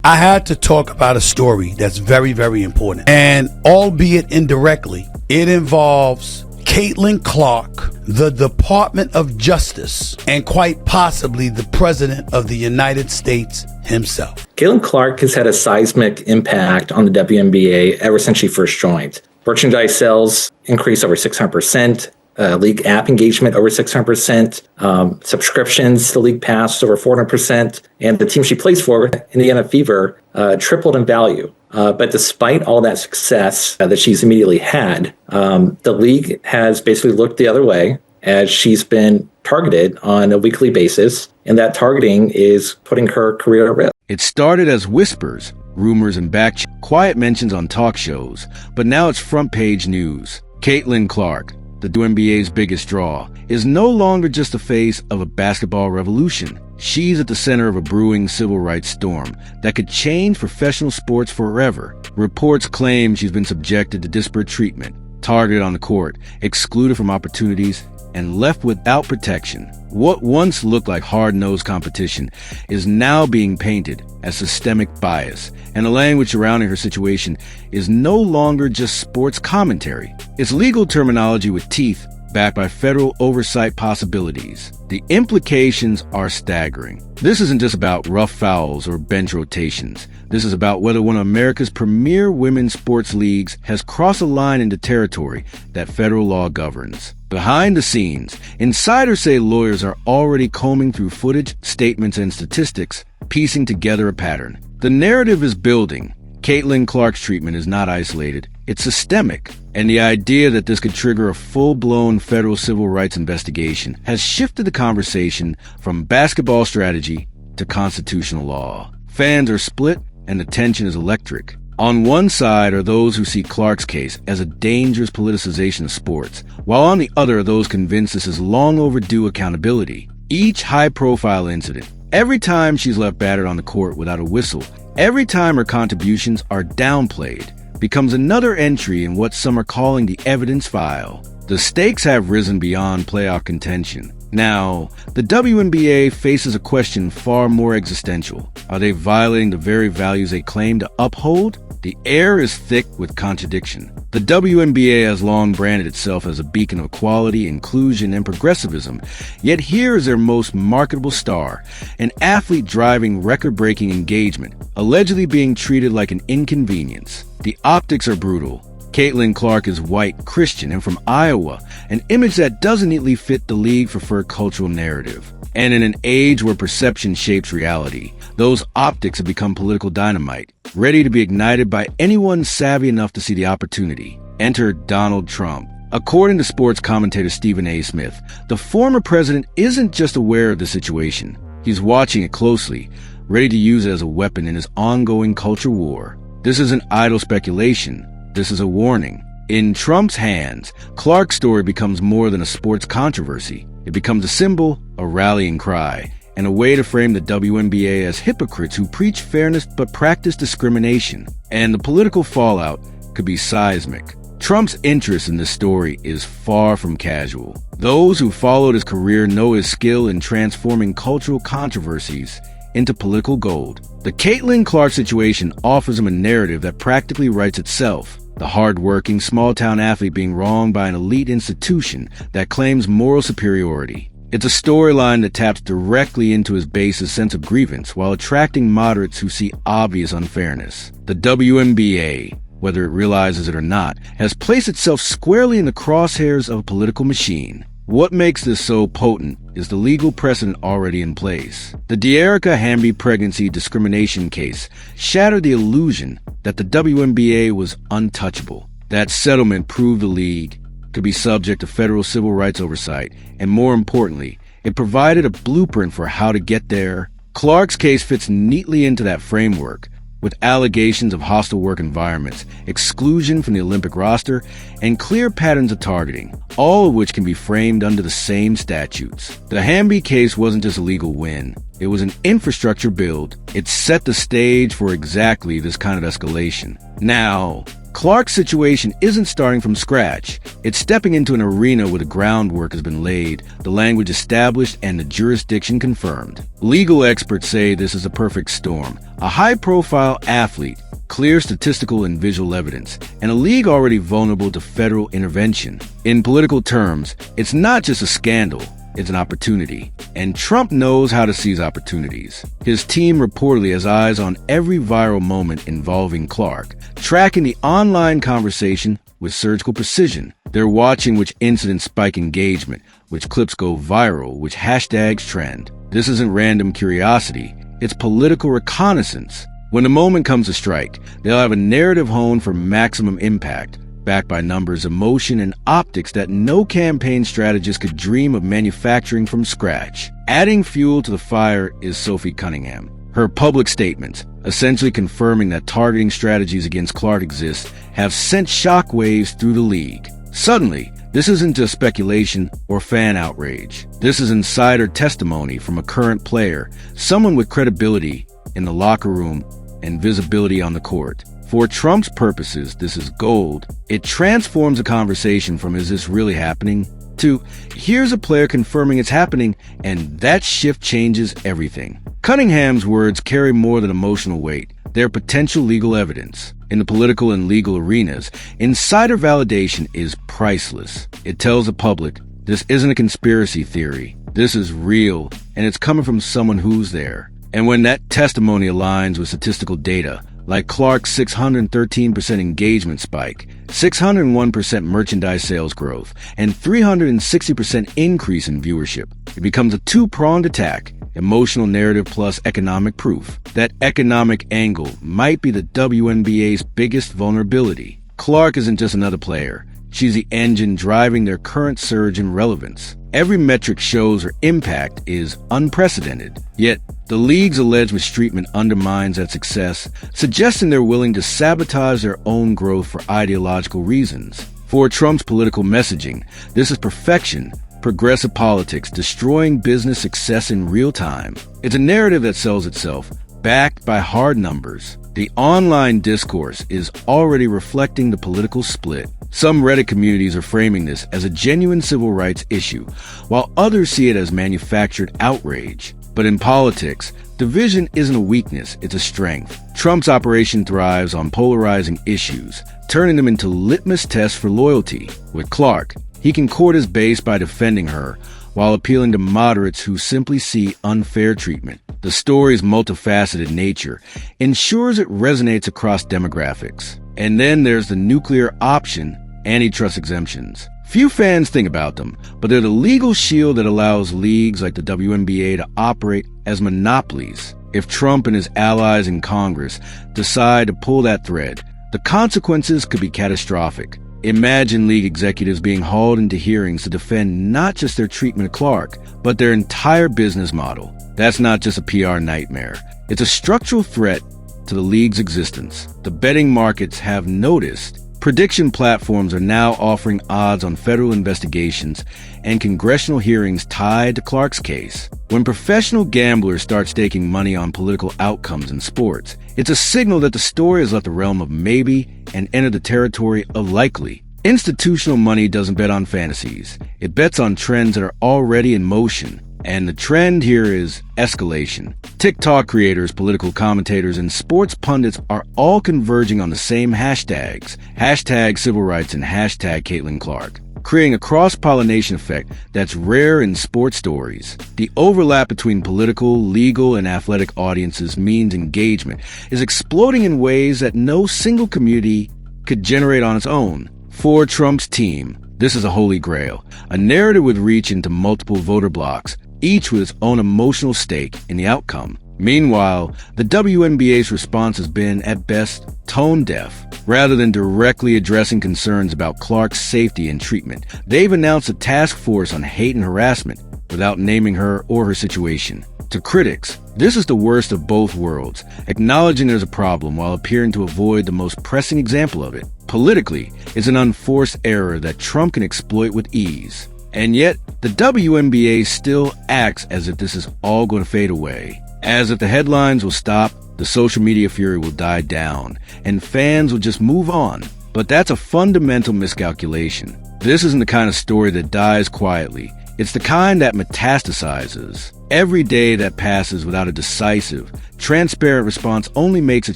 I had to talk about a story that's very, very important. And albeit indirectly, it involves Caitlin Clark, the Department of Justice, and quite possibly the President of the United States himself. Caitlin Clark has had a seismic impact on the WNBA ever since she first joined. Merchandise sales increased over 600%. League app engagement over 600%, subscriptions to League Pass over 400%, and the team she plays for, Indiana Fever, tripled in value. But despite all that success that she's immediately had, the league has basically looked the other way as she's been targeted on a weekly basis, and that targeting is putting her career at risk. It started as whispers, rumors, and quiet mentions on talk shows, but now it's front-page news. Caitlin Clark, the WNBA's biggest draw, is no longer just the face of a basketball revolution. She's at the center of a brewing civil rights storm that could change professional sports forever. Reports claim she's been subjected to disparate treatment, targeted on the court, excluded from opportunities, and left without protection. What once looked like hard-nosed competition is now being painted as systemic bias, and the language surrounding her situation is no longer just sports commentary. It's legal terminology with teeth backed by federal oversight possibilities. The implications are staggering. This isn't just about rough fouls or bench rotations. This is about whether one of America's premier women's sports leagues has crossed a line into territory that federal law governs. Behind the scenes, insiders say lawyers are already combing through footage, statements, and statistics, piecing together a pattern. The narrative is building. Caitlin Clark's treatment is not isolated. It's systemic. And the idea that this could trigger a full-blown federal civil rights investigation has shifted the conversation from basketball strategy to constitutional law. Fans are split, and the tension is electric. On one side are those who see Clark's case as a dangerous politicization of sports, while on the other are those convinced this is long overdue accountability. Each high-profile incident, every time she's left battered on the court without a whistle, every time her contributions are downplayed, becomes another entry in what some are calling the evidence file. The stakes have risen beyond playoff contention. Now, the WNBA faces a question far more existential. Are they violating the very values they claim to uphold? The air is thick with contradiction. The WNBA has long branded itself as a beacon of equality, inclusion, and progressivism. Yet here is their most marketable star, an athlete driving record-breaking engagement, allegedly being treated like an inconvenience. The optics are brutal. Caitlin Clark is white, Christian, and from Iowa, an image that doesn't neatly fit the league-preferred cultural narrative. And in an age where perception shapes reality, those optics have become political dynamite, ready to be ignited by anyone savvy enough to see the opportunity. Enter Donald Trump. According to sports commentator Stephen A. Smith, the former president isn't just aware of the situation. He's watching it closely, ready to use it as a weapon in his ongoing culture war. This isn't idle speculation. This is a warning. In Trump's hands, Clark's story becomes more than a sports controversy. It becomes a symbol, a rallying cry, and a way to frame the WNBA as hypocrites who preach fairness but practice discrimination. And the political fallout could be seismic. Trump's interest in this story is far from casual. Those who followed his career know his skill in transforming cultural controversies into political gold. The Caitlin Clark situation offers him a narrative that practically writes itself. The hard-working, small-town athlete being wronged by an elite institution that claims moral superiority. It's a storyline that taps directly into his base's sense of grievance while attracting moderates who see obvious unfairness. The WNBA, whether it realizes it or not, has placed itself squarely in the crosshairs of a political machine. What makes this so potent is the legal precedent already in place. The Dearica Hamby pregnancy discrimination case shattered the illusion that the WNBA was untouchable. That settlement proved the league could be subject to federal civil rights oversight, and more importantly, it provided a blueprint for how to get there. Clark's case fits neatly into that framework, with allegations of hostile work environments, exclusion from the Olympic roster, and clear patterns of targeting, all of which can be framed under the same statutes. The Hamby case wasn't just a legal win. It was an infrastructure build. It set the stage for exactly this kind of escalation. Now, Clark's situation isn't starting from scratch. It's stepping into an arena where the groundwork has been laid, the language established, and the jurisdiction confirmed. Legal experts say this is a perfect storm. A high-profile athlete, clear statistical and visual evidence, and a league already vulnerable to federal intervention. In political terms, it's not just a scandal, it's an opportunity. And Trump knows how to seize opportunities. His team reportedly has eyes on every viral moment involving Clark, tracking the online conversation with surgical precision. They're watching which incidents spike engagement, which clips go viral, which hashtags trend. This isn't random curiosity, it's political reconnaissance. When the moment comes to strike, they'll have a narrative honed for maximum impact, backed by numbers, emotion, and optics that no campaign strategist could dream of manufacturing from scratch. Adding fuel to the fire is Sophie Cunningham. Her public statements, essentially confirming that targeting strategies against Clark exist, have sent shockwaves through the league. Suddenly, this isn't just speculation or fan outrage. This is insider testimony from a current player, someone with credibility in the locker room and visibility on the court. For Trump's purposes, this is gold. It transforms the conversation from "is this really happening?" to "here's a player confirming it's happening," and that shift changes everything. Cunningham's words carry more than emotional weight. They're potential legal evidence. In the political and legal arenas, insider validation is priceless. It tells the public, this isn't a conspiracy theory. This is real, and it's coming from someone who's there. And when that testimony aligns with statistical data, like Clark's 613% engagement spike, 601% merchandise sales growth, and 360% increase in viewership, it becomes a two-pronged attack: emotional narrative plus economic proof. That economic angle might be the WNBA's biggest vulnerability. Clark isn't just another player. She's the engine driving their current surge in relevance. Every metric shows her impact is unprecedented. Yet, the league's alleged mistreatment undermines that success, suggesting they're willing to sabotage their own growth for ideological reasons. For Trump's political messaging, this is perfection, progressive politics, destroying business success in real time. It's a narrative that sells itself, backed by hard numbers. The online discourse is already reflecting the political split. Some Reddit communities are framing this as a genuine civil rights issue, while others see it as manufactured outrage. But in politics, division isn't a weakness, it's a strength. Trump's operation thrives on polarizing issues, turning them into litmus tests for loyalty. With Clark, he can court his base by defending her, while appealing to moderates who simply see unfair treatment. The story's multifaceted nature ensures it resonates across demographics. And then there's the nuclear option, antitrust exemptions. Few fans think about them, but they're the legal shield that allows leagues like the WNBA to operate as monopolies. If Trump and his allies in Congress decide to pull that thread, the consequences could be catastrophic. Imagine league executives being hauled into hearings to defend not just their treatment of Clark, but their entire business model. That's not just a PR nightmare. It's a structural threat to the league's existence. The betting markets have noticed. Prediction platforms are now offering odds on federal investigations and congressional hearings tied to Clark's case. When professional gamblers start staking money on political outcomes in sports, it's a signal that the story has left the realm of maybe and entered the territory of likely. Institutional money doesn't bet on fantasies. It bets on trends that are already in motion. And the trend here is escalation. TikTok creators, political commentators, and sports pundits are all converging on the same hashtags. Hashtag civil rights and hashtag Caitlin Clark, creating a cross-pollination effect that's rare in sports stories. The overlap between political, legal, and athletic audiences means engagement is exploding in ways that no single community could generate on its own. For Trump's team, this is a holy grail, a narrative with reach into multiple voter blocks, each with its own emotional stake in the outcome. Meanwhile, the WNBA's response has been, at best, tone-deaf. Rather than directly addressing concerns about Clark's safety and treatment, they've announced a task force on hate and harassment without naming her or her situation. To critics, this is the worst of both worlds, acknowledging there's a problem while appearing to avoid the most pressing example of it. Politically, it's an unforced error that Trump can exploit with ease. And yet, the WNBA still acts as if this is all going to fade away. As if the headlines will stop, the social media fury will die down, and fans will just move on. But that's a fundamental miscalculation. This isn't the kind of story that dies quietly. It's the kind that metastasizes. Every day that passes without a decisive, transparent response only makes it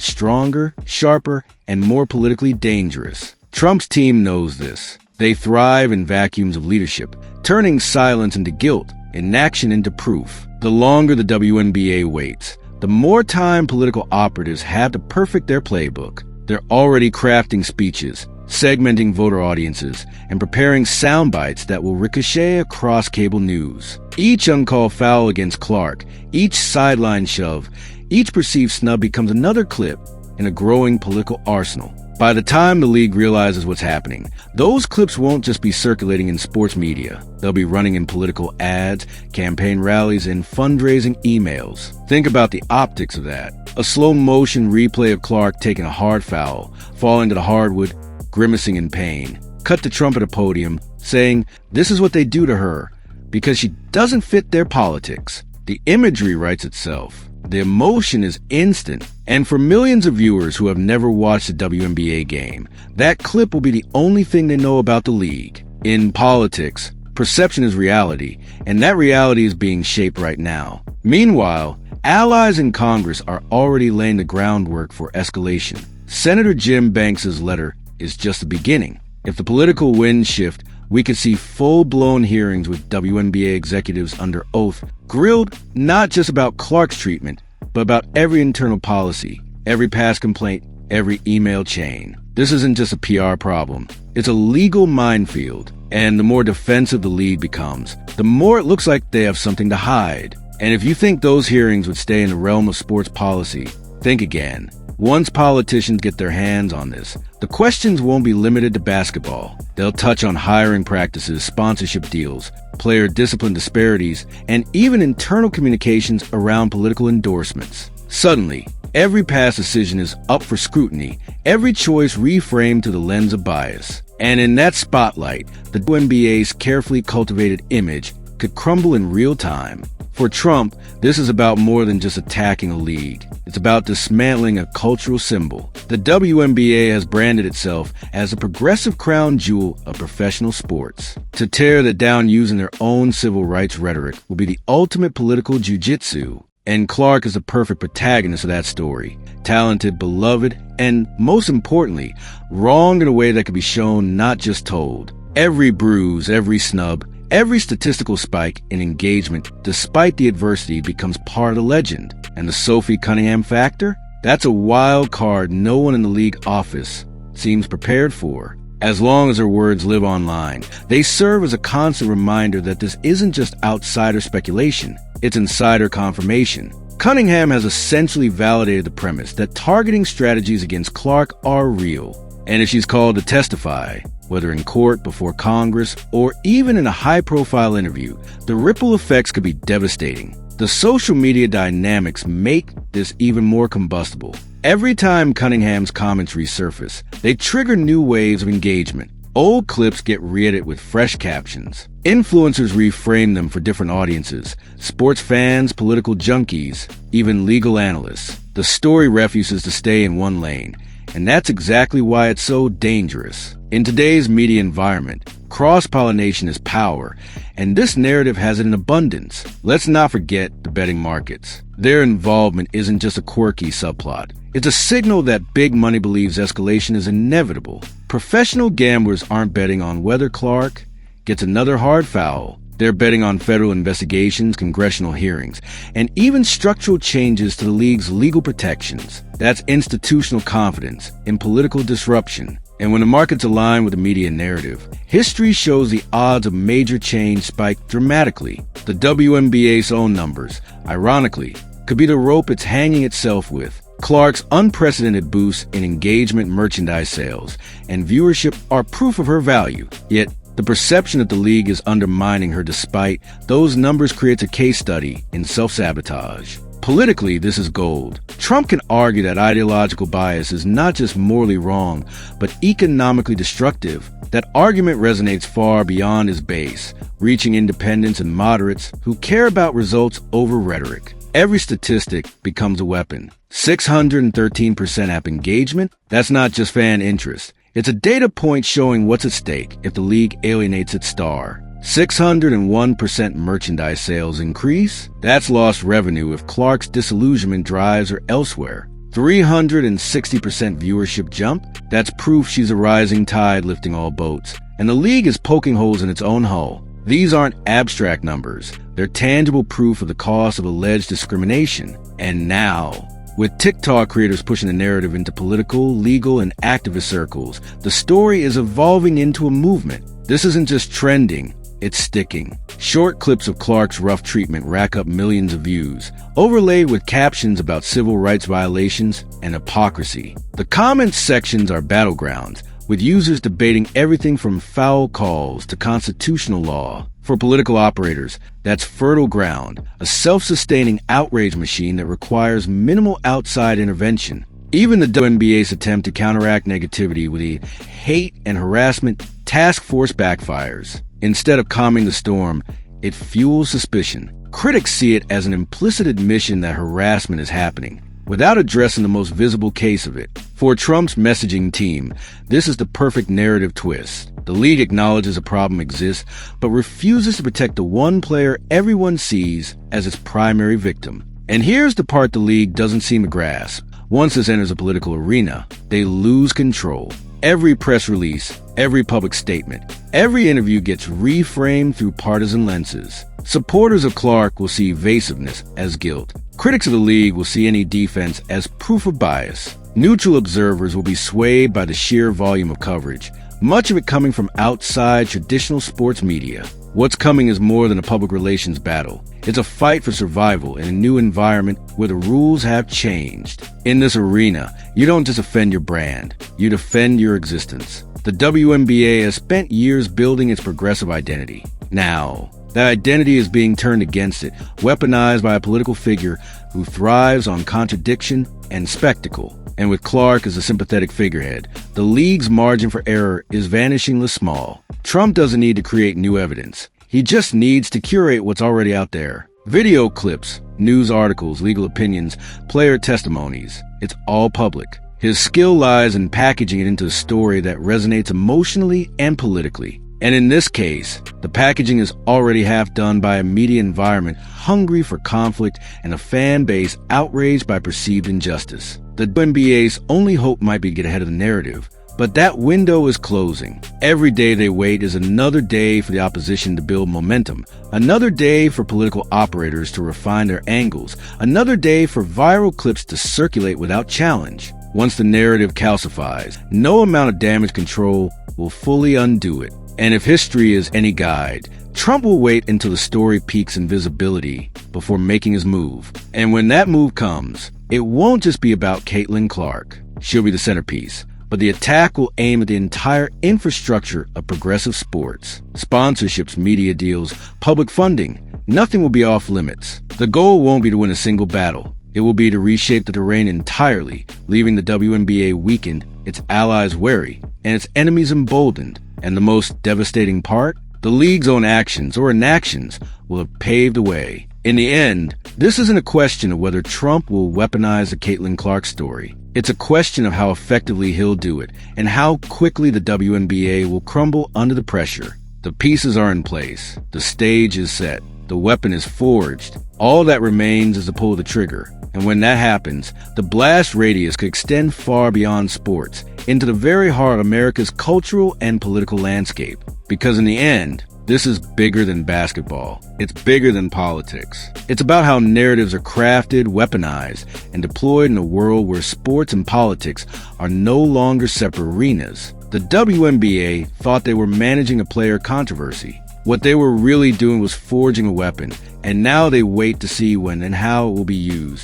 stronger, sharper, and more politically dangerous. Trump's team knows this. They thrive in vacuums of leadership, turning silence into guilt, inaction into proof. The longer the WNBA waits, the more time political operatives have to perfect their playbook. They're already crafting speeches, segmenting voter audiences, and preparing sound bites that will ricochet across cable news. Each uncalled foul against Clark, each sideline shove, each perceived snub becomes another clip in a growing political arsenal. By the time the league realizes what's happening, those clips won't just be circulating in sports media. They'll be running in political ads, campaign rallies, and fundraising emails. Think about the optics of that. A slow-motion replay of Clark taking a hard foul, falling to the hardwood, grimacing in pain. Cut to Trump at a podium, saying, "This is what they do to her, because she doesn't fit their politics." The imagery writes itself. The emotion is instant. And for millions of viewers who have never watched a WNBA game, that clip will be the only thing they know about the league. In politics, perception is reality, and that reality is being shaped right now. Meanwhile, allies in Congress are already laying the groundwork for escalation. Senator Jim Banks's letter is just the beginning. If the political winds shift, we could see full-blown hearings with WNBA executives under oath, grilled not just about Clark's treatment, but about every internal policy, every past complaint, every email chain. This isn't just a PR problem. It's a legal minefield. And the more defensive the league becomes, the more it looks like they have something to hide. And if you think those hearings would stay in the realm of sports policy, think again. Once politicians get their hands on this, the questions won't be limited to basketball. They'll touch on hiring practices, sponsorship deals, player discipline disparities, and even internal communications around political endorsements. Suddenly, every past decision is up for scrutiny, every choice reframed through the lens of bias. And in that spotlight, the WNBA's carefully cultivated image could crumble in real time. For Trump, this is about more than just attacking a league. It's about dismantling a cultural symbol. The WNBA has branded itself as a progressive crown jewel of professional sports. To tear that down using their own civil rights rhetoric will be the ultimate political jujitsu. And Clark is the perfect protagonist of that story. Talented, beloved, and most importantly, wrong in a way that can be shown, not just told. Every bruise, every snub, every statistical spike in engagement, despite the adversity, becomes part of the legend. And the Sophie Cunningham factor? That's a wild card no one in the league office seems prepared for. As long as her words live online, they serve as a constant reminder that this isn't just outsider speculation, it's insider confirmation. Cunningham has essentially validated the premise that targeting strategies against Clark are real. And if she's called to testify, whether in court, before Congress, or even in a high-profile interview, the ripple effects could be devastating. The social media dynamics make this even more combustible. Every time Cunningham's comments resurface, they trigger new waves of engagement. Old clips get re-edited with fresh captions. Influencers reframe them for different audiences. Sports fans, political junkies, even legal analysts. The story refuses to stay in one lane. And that's exactly why it's so dangerous. In today's media environment, cross-pollination is power, and this narrative has it in abundance. Let's not forget the betting markets. Their involvement isn't just a quirky subplot. It's a signal that big money believes escalation is inevitable. Professional gamblers aren't betting on whether Clark gets another hard foul. They're betting on federal investigations, congressional hearings, and even structural changes to the league's legal protections. That's institutional confidence in political disruption. And when the markets align with the media narrative, history shows the odds of major change spike dramatically. The WNBA's own numbers, ironically, could be the rope it's hanging itself with. Clark's unprecedented boost in engagement, merchandise sales, and viewership are proof of her value. Yet, the perception that the league is undermining her despite those numbers creates a case study in self-sabotage. Politically, this is gold. Trump can argue that ideological bias is not just morally wrong, but economically destructive. That argument resonates far beyond his base, reaching independents and moderates who care about results over rhetoric. Every statistic becomes a weapon. 613% app engagement? That's not just fan interest. It's a data point showing what's at stake if the league alienates its star. 601% merchandise sales increase? That's lost revenue if Clark's disillusionment drives her elsewhere. 360% viewership jump? That's proof she's a rising tide lifting all boats. And the league is poking holes in its own hull. These aren't abstract numbers. They're tangible proof of the cost of alleged discrimination. And now, with TikTok creators pushing the narrative into political, legal, and activist circles, the story is evolving into a movement. This isn't just trending, it's sticking. Short clips of Clark's rough treatment rack up millions of views, overlaid with captions about civil rights violations and hypocrisy. The comments sections are battlegrounds, with users debating everything from foul calls to constitutional law. For political operators, that's fertile ground, a self-sustaining outrage machine that requires minimal outside intervention. Even the WNBA's attempt to counteract negativity with a hate and harassment task force backfires. Instead of calming the storm, it fuels suspicion. Critics see it as an implicit admission that harassment is happening, without addressing the most visible case of it. For Trump's messaging team, this is the perfect narrative twist. The league acknowledges a problem exists, but refuses to protect the one player everyone sees as its primary victim. And here's the part the league doesn't seem to grasp. Once this enters a political arena, they lose control. Every press release, every public statement, every interview gets reframed through partisan lenses. Supporters of Clark will see evasiveness as guilt. Critics of the league will see any defense as proof of bias. Neutral observers will be swayed by the sheer volume of coverage, much of it coming from outside traditional sports media. What's coming is more than a public relations battle. It's a fight for survival in a new environment where the rules have changed. In this arena, you don't just defend your brand, you defend your existence. The WNBA has spent years building its progressive identity. Now, that identity is being turned against it, weaponized by a political figure who thrives on contradiction and spectacle. And with Clark as a sympathetic figurehead, the league's margin for error is vanishingly small. Trump doesn't need to create new evidence. He just needs to curate what's already out there. Video clips, news articles, legal opinions, player testimonies. It's all public. His skill lies in packaging it into a story that resonates emotionally and politically. And in this case, the packaging is already half done by a media environment hungry for conflict and a fan base outraged by perceived injustice. The WNBA's only hope might be to get ahead of the narrative, but that window is closing. Every day they wait is another day for the opposition to build momentum, another day for political operators to refine their angles, another day for viral clips to circulate without challenge. Once the narrative calcifies, no amount of damage control will fully undo it. And if history is any guide, Trump will wait until the story peaks in visibility before making his move. And when that move comes, it won't just be about Caitlin Clark. She'll be the centerpiece. But the attack will aim at the entire infrastructure of progressive sports. Sponsorships, media deals, public funding. Nothing will be off limits. The goal won't be to win a single battle. It will be to reshape the terrain entirely, leaving the WNBA weakened, its allies wary, and its enemies emboldened. And the most devastating part? The league's own actions or inactions will have paved the way. In the end, this isn't a question of whether Trump will weaponize the Caitlin Clark story. It's a question of how effectively he'll do it and how quickly the WNBA will crumble under the pressure. The pieces are in place. The stage is set. The weapon is forged. All that remains is to pull the trigger. And when that happens, the blast radius could extend far beyond sports, into the very heart of America's cultural and political landscape. Because in the end, this is bigger than basketball. It's bigger than politics. It's about how narratives are crafted, weaponized, and deployed in a world where sports and politics are no longer separate arenas. The WNBA thought they were managing a player controversy. What they were really doing was forging a weapon, and now they wait to see when and how it will be used.